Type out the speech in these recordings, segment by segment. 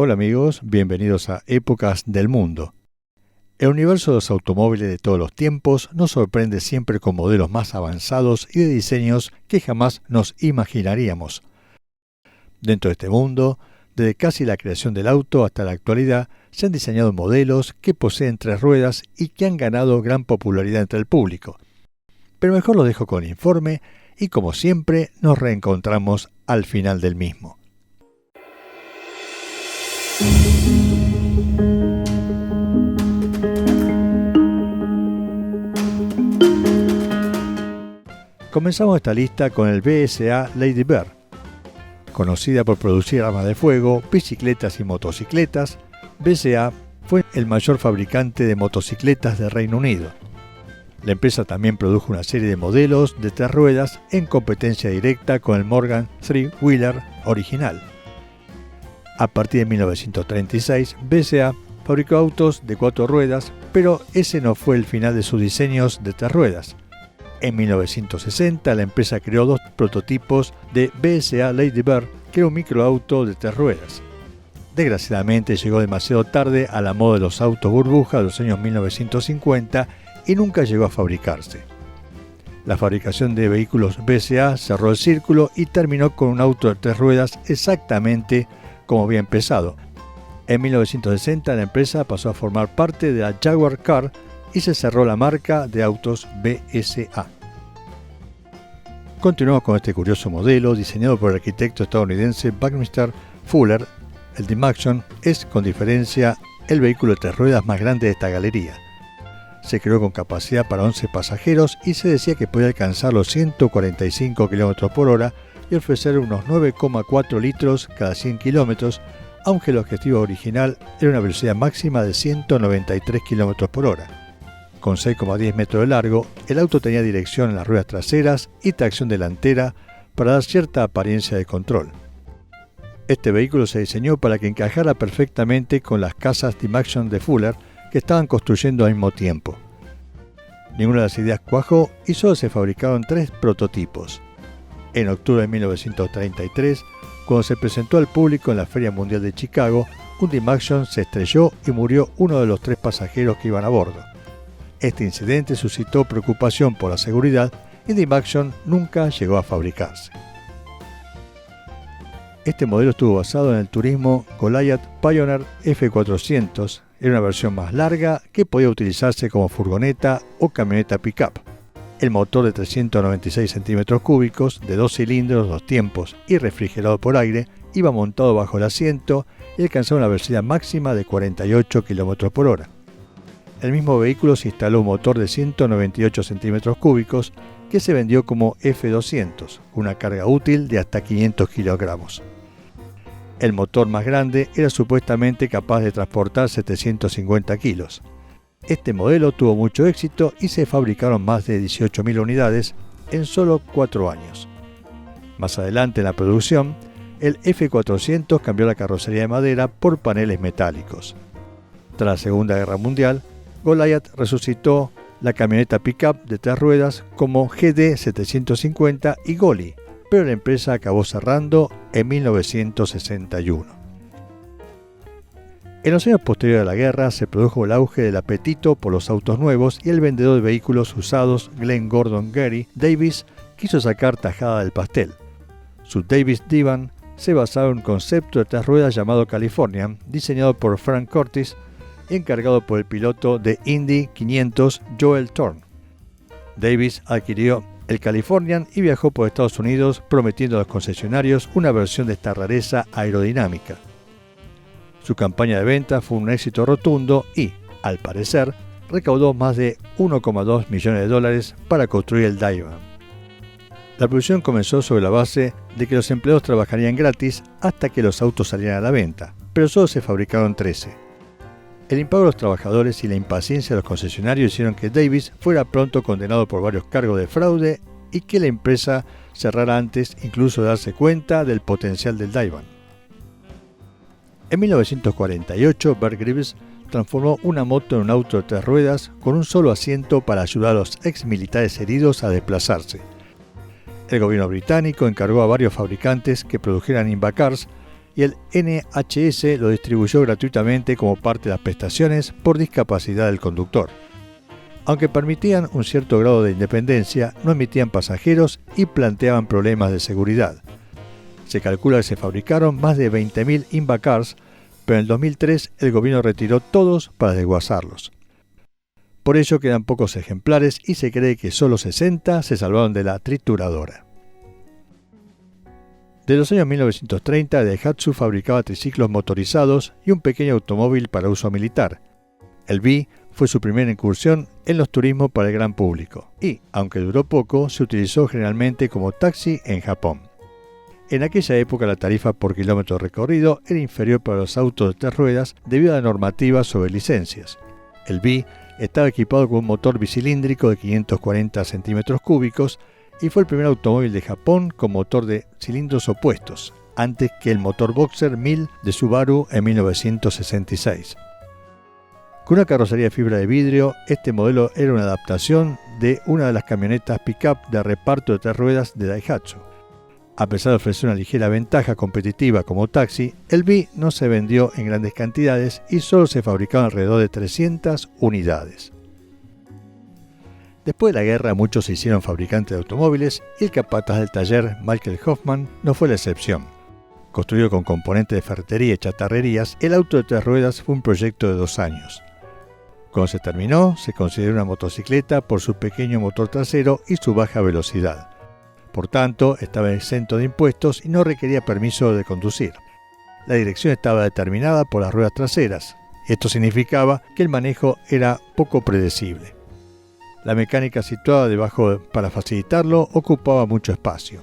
Hola amigos, bienvenidos a Épocas del Mundo. El universo de los automóviles de todos los tiempos nos sorprende siempre con modelos más avanzados y de diseños que jamás nos imaginaríamos. Dentro de este mundo, desde casi la creación del auto hasta la actualidad, se han diseñado modelos que poseen 3 ruedas y que han ganado gran popularidad entre el público. Pero mejor lo dejo con el informe y como siempre nos reencontramos al final del mismo. Comenzamos esta lista con el BSA Lady Bird. Conocida por producir armas de fuego, bicicletas y motocicletas, BSA fue el mayor fabricante de motocicletas del Reino Unido. La empresa también produjo una serie de modelos de 3 ruedas en competencia directa con el Morgan Three-Wheeler original. A partir de 1936, BSA fabricó autos de 4 ruedas, pero ese no fue el final de sus diseños de 3 ruedas. En 1960, la empresa creó 2 prototipos de BSA Lady Bird, que era un microauto de 3 ruedas. Desgraciadamente llegó demasiado tarde a la moda de los autos burbuja de los años 1950 y nunca llegó a fabricarse. La fabricación de vehículos BSA cerró el círculo y terminó con un auto de 3 ruedas exactamente como había empezado. En 1960 la empresa pasó a formar parte de la Jaguar Car y se cerró la marca de autos BSA. Continuamos con este curioso modelo diseñado por el arquitecto estadounidense Buckminster Fuller. El D-Maxion es, con diferencia, el vehículo de 3 ruedas más grande de esta galería. Se creó con capacidad para 11 pasajeros y se decía que podía alcanzar los 145 km por hora y ofrecer unos 9,4 litros cada 100 km, aunque el objetivo original era una velocidad máxima de 193 km por hora. Con 6,10 metros de largo, el auto tenía dirección en las ruedas traseras y tracción delantera para dar cierta apariencia de control. Este vehículo se diseñó para que encajara perfectamente con las casas D-Maxion de Fuller que estaban construyendo al mismo tiempo. Ninguna de las ideas cuajó y solo se fabricaron 3 prototipos. En octubre de 1933, cuando se presentó al público en la Feria Mundial de Chicago, un D-Maxion se estrelló y murió uno de los 3 pasajeros que iban a bordo. Este incidente suscitó preocupación por la seguridad y D-Maxion nunca llegó a fabricarse. Este modelo estuvo basado en el turismo Goliath Pioneer F400, era una versión más larga que podía utilizarse como furgoneta o camioneta pick-up. El motor de 396 centímetros cúbicos, de 2 cilindros, 2 tiempos y refrigerado por aire, iba montado bajo el asiento y alcanzaba una velocidad máxima de 48 km por hora. El mismo vehículo se instaló un motor de 198 centímetros cúbicos que se vendió como F200, una carga útil de hasta 500 kilogramos. El motor más grande era supuestamente capaz de transportar 750 kilos. Este modelo tuvo mucho éxito y se fabricaron más de 18.000 unidades en solo 4 años. Más adelante en la producción, el F400 cambió la carrocería de madera por paneles metálicos. Tras la Segunda Guerra Mundial, Goliath resucitó la camioneta pick-up de 3 ruedas como GD 750 y Goli, pero la empresa acabó cerrando en 1961. En los años posteriores a la guerra se produjo el auge del apetito por los autos nuevos y el vendedor de vehículos usados Glenn Gordon Gary Davis quiso sacar tajada del pastel. Su Davis Divan se basaba en un concepto de 3 ruedas llamado Californian, diseñado por Frank Curtis y encargado por el piloto de Indy 500 Joel Thorne. Davis adquirió el Californian y viajó por Estados Unidos prometiendo a los concesionarios una versión de esta rareza aerodinámica. Su campaña de venta fue un éxito rotundo y, al parecer, recaudó más de $1,2 millones para construir el Divan. La producción comenzó sobre la base de que los empleados trabajarían gratis hasta que los autos salieran a la venta, pero solo se fabricaron 13. El impago de los trabajadores y la impaciencia de los concesionarios hicieron que Davis fuera pronto condenado por varios cargos de fraude y que la empresa cerrara antes incluso de darse cuenta del potencial del Divan. En 1948, Bert Gribbs transformó una moto en un auto de 3 ruedas con un solo asiento para ayudar a los ex militares heridos a desplazarse. El gobierno británico encargó a varios fabricantes que produjeran Invacars y el NHS lo distribuyó gratuitamente como parte de las prestaciones por discapacidad del conductor. Aunque permitían un cierto grado de independencia, no admitían pasajeros y planteaban problemas de seguridad. Se calcula que se fabricaron más de 20.000 Invacars, pero en el 2003 el gobierno retiró todos para desguazarlos. Por ello quedan pocos ejemplares y se cree que solo 60 se salvaron de la trituradora. De los años 1930, Daihatsu fabricaba triciclos motorizados y un pequeño automóvil para uso militar. El V fue su primera incursión en los turismos para el gran público y, aunque duró poco, se utilizó generalmente como taxi en Japón. En aquella época la tarifa por kilómetro recorrido era inferior para los autos de 3 ruedas debido a la normativa sobre licencias. El V estaba equipado con un motor bicilíndrico de 540 centímetros cúbicos y fue el primer automóvil de Japón con motor de cilindros opuestos, antes que el motor Boxer 1000 de Subaru en 1966. Con una carrocería de fibra de vidrio, este modelo era una adaptación de una de las camionetas pick-up de reparto de 3 ruedas de Daihatsu. A pesar de ofrecer una ligera ventaja competitiva como taxi, el V no se vendió en grandes cantidades y solo se fabricaban alrededor de 300 unidades. Después de la guerra muchos se hicieron fabricantes de automóviles y el capataz del taller, Michael Hoffman, no fue la excepción. Construido con componentes de ferretería y chatarrerías, el auto de 3 ruedas fue un proyecto de 2 años. Cuando se terminó, se consideró una motocicleta por su pequeño motor trasero y su baja velocidad. Por tanto, estaba exento de impuestos y no requería permiso de conducir. La dirección estaba determinada por las ruedas traseras. Esto significaba que el manejo era poco predecible. La mecánica situada debajo para facilitarlo ocupaba mucho espacio.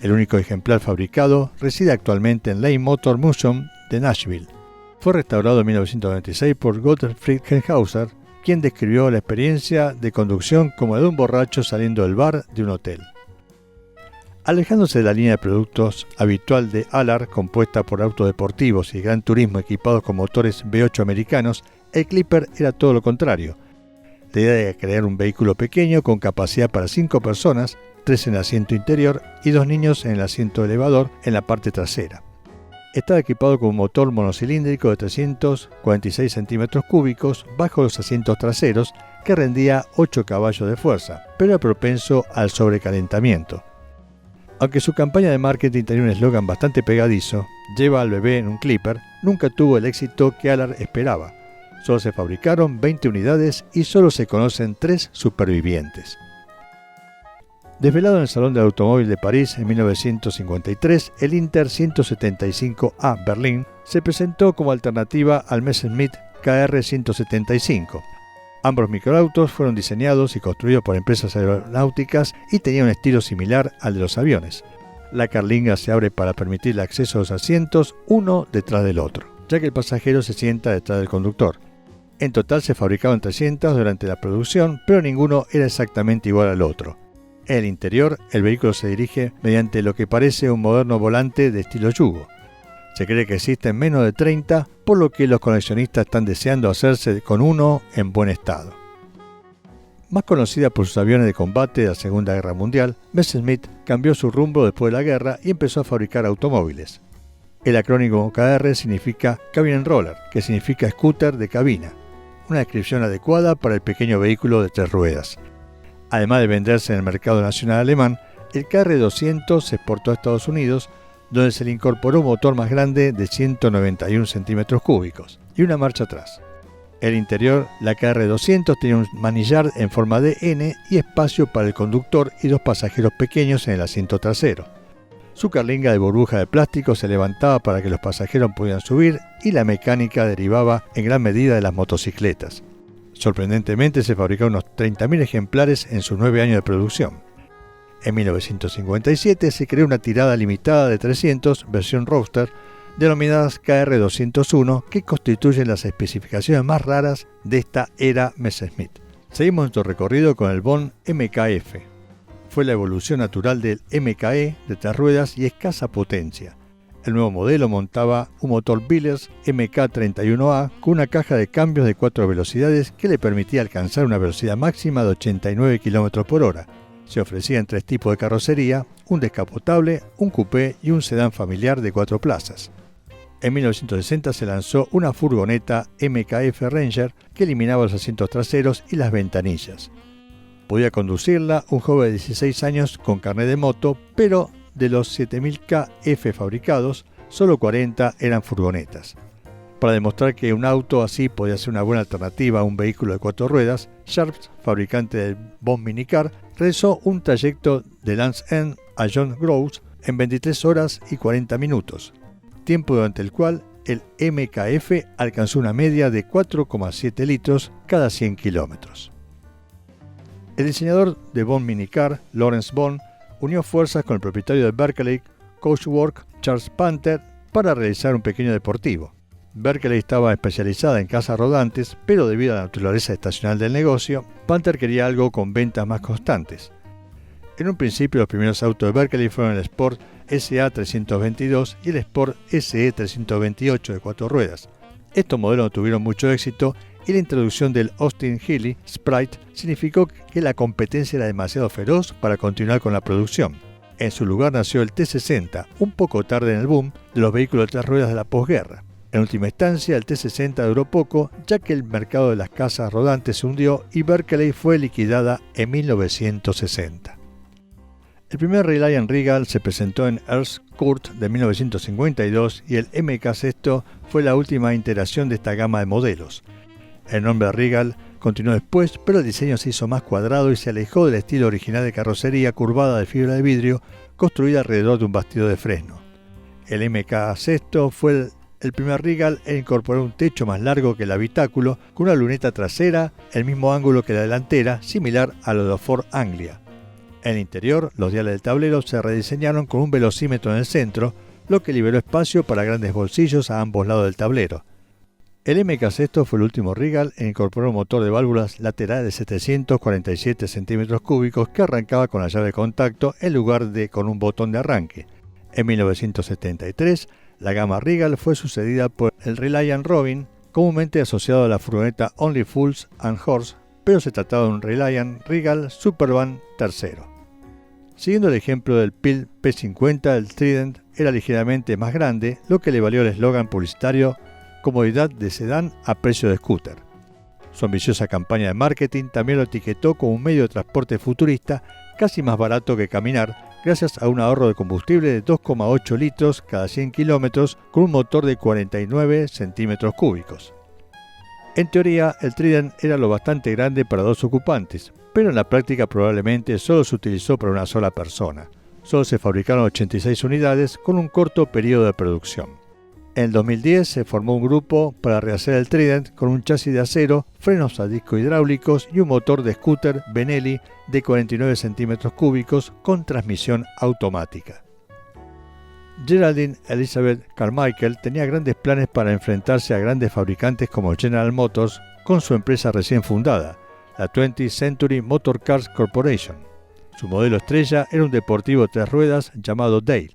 El único ejemplar fabricado reside actualmente en Lane Motor Museum de Nashville. Fue restaurado en 1996 por Gottfried Henhauser, quien describió la experiencia de conducción como la de un borracho saliendo del bar de un hotel. Alejándose de la línea de productos habitual de Allard, compuesta por autos deportivos y gran turismo equipados con motores V8 americanos, el Clipper era todo lo contrario. La idea era crear un vehículo pequeño con capacidad para 5 personas, 3 en el asiento interior y 2 niños en el asiento elevador en la parte trasera. Estaba equipado con un motor monocilíndrico de 346 centímetros cúbicos bajo los asientos traseros que rendía 8 caballos de fuerza, pero era propenso al sobrecalentamiento. Aunque su campaña de marketing tenía un eslogan bastante pegadizo, "Lleva al bebé en un Clipper", nunca tuvo el éxito que Allard esperaba. Solo se fabricaron 20 unidades y solo se conocen 3 supervivientes. Desvelado en el Salón del Automóvil de París en 1953, el Inter 175A Berlín se presentó como alternativa al Messerschmitt KR 175. Ambos microautos fueron diseñados y construidos por empresas aeronáuticas y tenían un estilo similar al de los aviones. La carlinga se abre para permitir el acceso a los asientos uno detrás del otro, ya que el pasajero se sienta detrás del conductor. En total se fabricaban 300 durante la producción, pero ninguno era exactamente igual al otro. En el interior, el vehículo se dirige mediante lo que parece un moderno volante de estilo yugo. Se cree que existen menos de 30, por lo que los coleccionistas están deseando hacerse con uno en buen estado. Más conocida por sus aviones de combate de la Segunda Guerra Mundial, Messerschmitt cambió su rumbo después de la guerra y empezó a fabricar automóviles. El acrónimo KR significa Cabin Roller, que significa scooter de cabina, una descripción adecuada para el pequeño vehículo de 3 ruedas. Además de venderse en el mercado nacional alemán, el KR200 se exportó a Estados Unidos, donde se le incorporó un motor más grande de 191 centímetros cúbicos y una marcha atrás. El interior, la KR200 tenía un manillar en forma de N y espacio para el conductor y 2 pasajeros pequeños en el asiento trasero. Su carlinga de burbuja de plástico se levantaba para que los pasajeros pudieran subir y la mecánica derivaba en gran medida de las motocicletas. Sorprendentemente se fabricaron unos 30.000 ejemplares en sus 9 años de producción. En 1957 se creó una tirada limitada de 300, versión Roadster, denominadas KR201, que constituyen las especificaciones más raras de esta era Messerschmitt. Seguimos nuestro recorrido con el Bond MKF. Fue la evolución natural del MKE de 3 ruedas y escasa potencia. El nuevo modelo montaba un motor Billers MK31A con una caja de cambios de 4 velocidades que le permitía alcanzar una velocidad máxima de 89 km por hora. Se ofrecían 3 tipos de carrocería, un descapotable, un coupé y un sedán familiar de 4 plazas. En 1960 se lanzó una furgoneta MKF Ranger que eliminaba los asientos traseros y las ventanillas. Podía conducirla un joven de 16 años con carnet de moto, pero de los 7000 KF fabricados, solo 40 eran furgonetas. Para demostrar que un auto así podía ser una buena alternativa a un vehículo de 4 ruedas, Sharps, fabricante del Von Minicar, realizó un trayecto de Land's End a John Groves en 23 horas y 40 minutos, tiempo durante el cual el MKF alcanzó una media de 4,7 litros cada 100 kilómetros. El diseñador de Von Minicar, Lawrence Von, unió fuerzas con el propietario de Berkeley Coachworks, Charles Panther, para realizar un pequeño deportivo. Berkeley estaba especializada en casas rodantes, pero debido a la naturaleza estacional del negocio, Panther quería algo con ventas más constantes. En un principio, los primeros autos de Berkeley fueron el Sport SA322 y el Sport SE328 de 4 ruedas. Estos modelos no tuvieron mucho éxito y la introducción del Austin Healey Sprite significó que la competencia era demasiado feroz para continuar con la producción. En su lugar nació el T60, un poco tarde en el boom de los vehículos de 3 ruedas de la posguerra. En última instancia, el T60 duró poco, ya que el mercado de las casas rodantes se hundió y Berkeley fue liquidada en 1960. El primer Reliant Regal se presentó en Earl's Court de 1952 y el MK6 fue la última iteración de esta gama de modelos. El nombre Regal continuó después, pero el diseño se hizo más cuadrado y se alejó del estilo original de carrocería curvada de fibra de vidrio construida alrededor de un bastidor de fresno. El MK6 fue el primer Regal en incorporar un techo más largo que el habitáculo, con una luneta trasera, el mismo ángulo que la delantera, similar a lo de los Ford Anglia. En el interior, los diales del tablero se rediseñaron con un velocímetro en el centro, lo que liberó espacio para grandes bolsillos a ambos lados del tablero. El MK6 fue el último Regal en incorporar un motor de válvulas laterales de 747 centímetros cúbicos que arrancaba con la llave de contacto en lugar de con un botón de arranque. En 1973, la gama Regal fue sucedida por el Reliant Robin, comúnmente asociado a la furgoneta Only Fools and Horses, pero se trataba de un Reliant Regal Supervan III. Siguiendo el ejemplo del Pil P50, el Trident era ligeramente más grande, lo que le valió el eslogan publicitario comodidad de sedán a precio de scooter. Su ambiciosa campaña de marketing también lo etiquetó como un medio de transporte futurista casi más barato que caminar, gracias a un ahorro de combustible de 2,8 litros cada 100 kilómetros con un motor de 49 centímetros cúbicos. En teoría, el Trident era lo bastante grande para 2 ocupantes, pero en la práctica probablemente solo se utilizó para una sola persona. Solo se fabricaron 86 unidades con un corto periodo de producción. En el 2010 se formó un grupo para rehacer el Trident con un chasis de acero, frenos a disco hidráulicos y un motor de scooter Benelli de 49 centímetros cúbicos con transmisión automática. Geraldine Elizabeth Carmichael tenía grandes planes para enfrentarse a grandes fabricantes como General Motors con su empresa recién fundada, la 20th Century Motor Cars Corporation. Su modelo estrella era un deportivo de 3 ruedas llamado Dale.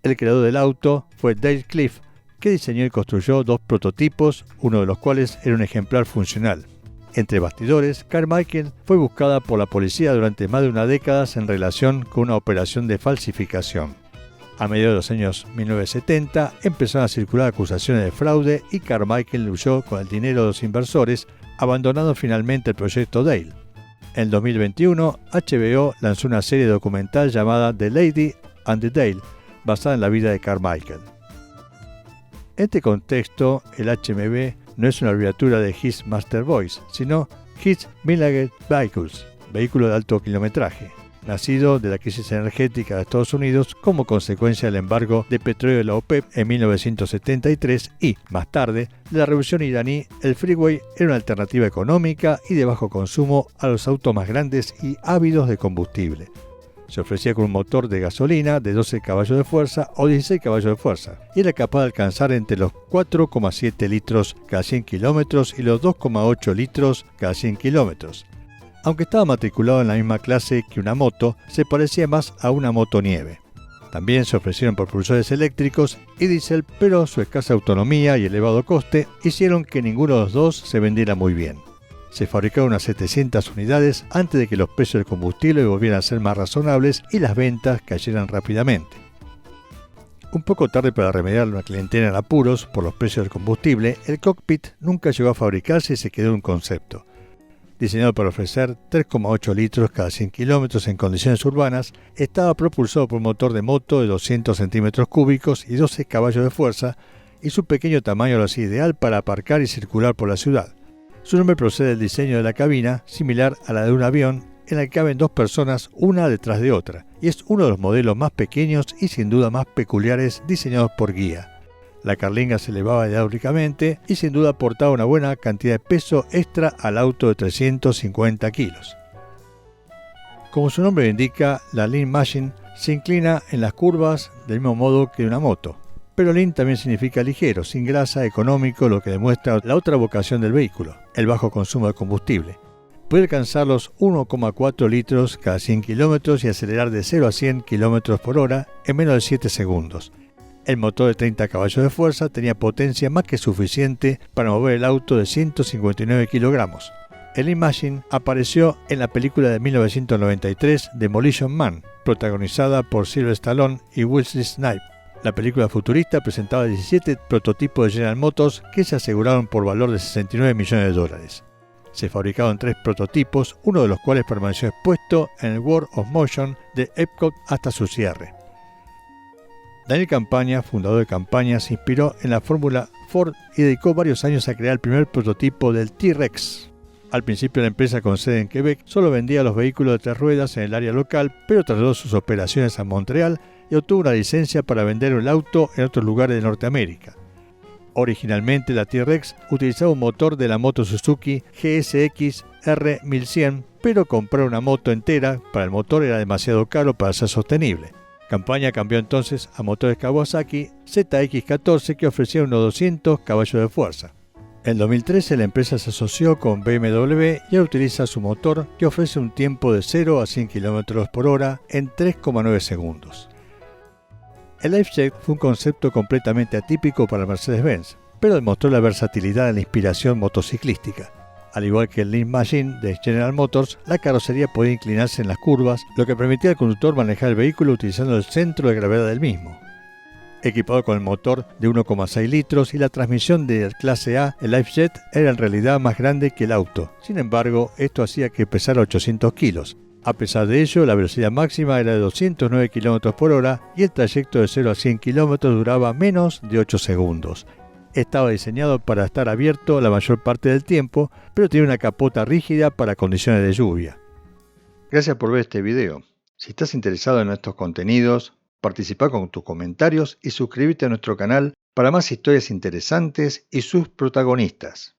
El creador del auto fue Dale Cliff, que diseñó y construyó 2 prototipos, uno de los cuales era un ejemplar funcional. Entre bastidores, Carmichael fue buscada por la policía durante más de una década en relación con una operación de falsificación. A mediados de los años 1970 empezaron a circular acusaciones de fraude y Carmichael huyó con el dinero de los inversores, abandonando finalmente el proyecto Dale. En 2021, HBO lanzó una serie documental llamada The Lady and the Dale, basada en la vida de Carmichael. En este contexto, el HMV no es una abreviatura de His Master Voice, sino His Middle Vehicles, vehículo de alto kilometraje, nacido de la crisis energética de Estados Unidos como consecuencia del embargo de petróleo de la OPEP en 1973 y, más tarde, de la revolución iraní. El Freeway era una alternativa económica y de bajo consumo a los autos más grandes y ávidos de combustible. Se ofrecía con un motor de gasolina de 12 caballos de fuerza o 16 caballos de fuerza y era capaz de alcanzar entre los 4,7 litros cada 100 kilómetros y los 2,8 litros cada 100 kilómetros. Aunque estaba matriculado en la misma clase que una moto, se parecía más a una motonieve. También se ofrecieron propulsores eléctricos y diésel, pero su escasa autonomía y elevado coste hicieron que ninguno de los dos se vendiera muy bien. Se fabricaron unas 700 unidades antes de que los precios del combustible volvieran a ser más razonables y las ventas cayeran rápidamente. Un poco tarde para remediar una clientela en apuros por los precios del combustible, el cockpit nunca llegó a fabricarse y se quedó en un concepto. Diseñado para ofrecer 3,8 litros cada 100 kilómetros en condiciones urbanas, estaba propulsado por un motor de moto de 200 centímetros cúbicos y 12 caballos de fuerza, y su pequeño tamaño lo hacía ideal para aparcar y circular por la ciudad. Su nombre procede del diseño de la cabina, similar a la de un avión, en la que caben dos personas una detrás de otra, y es uno de los modelos más pequeños y sin duda más peculiares diseñados por Ghia. La carlinga se elevaba hidráulicamente y sin duda aportaba una buena cantidad de peso extra al auto de 350 kilos. Como su nombre indica, la Lean Machine se inclina en las curvas del mismo modo que una moto. Pero lean también significa ligero, sin grasa, económico, lo que demuestra la otra vocación del vehículo, el bajo consumo de combustible. Puede alcanzar los 1,4 litros cada 100 kilómetros y acelerar de 0 a 100 kilómetros por hora en menos de 7 segundos. El motor de 30 caballos de fuerza tenía potencia más que suficiente para mover el auto de 159 kilogramos. El Lean Machine apareció en la película de 1993 Demolition Man, protagonizada por Sylvester Stallone y Wesley Snipes. La película futurista presentaba 17 prototipos de General Motors que se aseguraron por valor de $69 millones. Se fabricaron 3 prototipos, uno de los cuales permaneció expuesto en el World of Motion de Epcot hasta su cierre. Daniel Campaña, fundador de Campaña, se inspiró en la fórmula Ford y dedicó varios años a crear el primer prototipo del T-Rex. Al principio la empresa con sede en Quebec solo vendía los vehículos de 3 ruedas en el área local, pero trasladó sus operaciones a Montreal y obtuvo una licencia para vender el auto en otros lugares de Norteamérica. Originalmente la T-Rex utilizaba un motor de la moto Suzuki GSX R1100, pero comprar una moto entera para el motor era demasiado caro para ser sostenible. Campaña cambió entonces a motores Kawasaki ZX14 que ofrecían unos 200 caballos de fuerza. En 2013 la empresa se asoció con BMW y ahora utiliza su motor que ofrece un tiempo de 0 a 100 km por hora en 3,9 segundos. El LifeJet fue un concepto completamente atípico para Mercedes-Benz, pero demostró la versatilidad de la inspiración motociclística. Al igual que el Lean Machine de General Motors, la carrocería podía inclinarse en las curvas, lo que permitía al conductor manejar el vehículo utilizando el centro de gravedad del mismo. Equipado con el motor de 1,6 litros y la transmisión de clase A, el LifeJet era en realidad más grande que el auto. Sin embargo, esto hacía que pesara 800 kilos. A pesar de ello, la velocidad máxima era de 209 km por hora y el trayecto de 0 a 100 km duraba menos de 8 segundos. Estaba diseñado para estar abierto la mayor parte del tiempo, pero tiene una capota rígida para condiciones de lluvia. Gracias por ver este video. Si estás interesado en nuestros contenidos, participa con tus comentarios y suscríbete a nuestro canal para más historias interesantes y sus protagonistas.